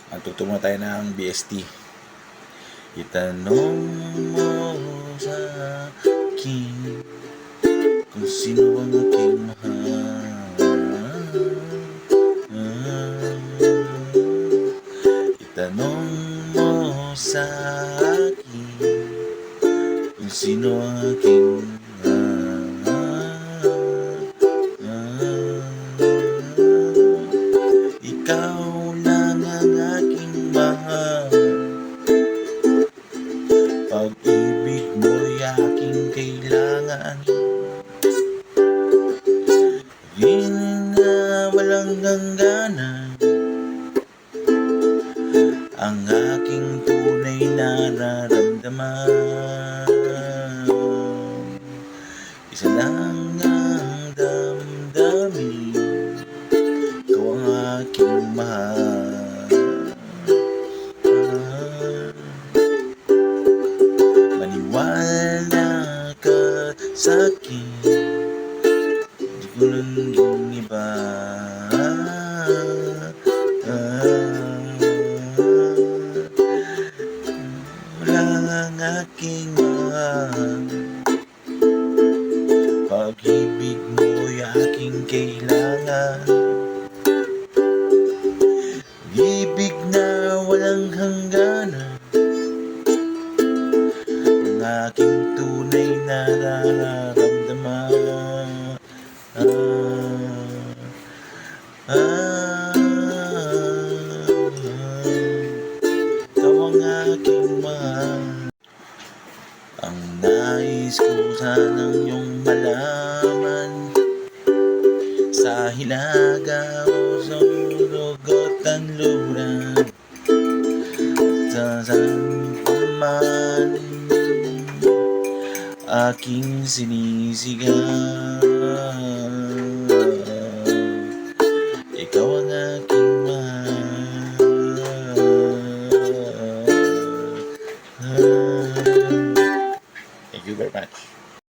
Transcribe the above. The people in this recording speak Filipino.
At tutuma tayo ng BST. Itanong mo sa akin kung sino ang aking mahal. Itanong mo sa akin kung sino ang aking mahal. Ikaw lang ang aking mahal. Pag-ibig mo'y aking kailangan. Di na walang hangganan ang aking tunay na nararamdaman. Isa lang ang damdamin, ikaw ang aking mahal. Maniwala ka sa'kin, di ko lang iba. Wala ang aking mahal. Pag-ibig mo'y aking kailangan. Ibig na walang hangganan ang aking tunay na nararamdaman. Ikaw ang aking mahal. Ang nais ko sanang iyong malaman, sa hilaga o sa dugo't kanluran, at saan pa man aking sinisigaw.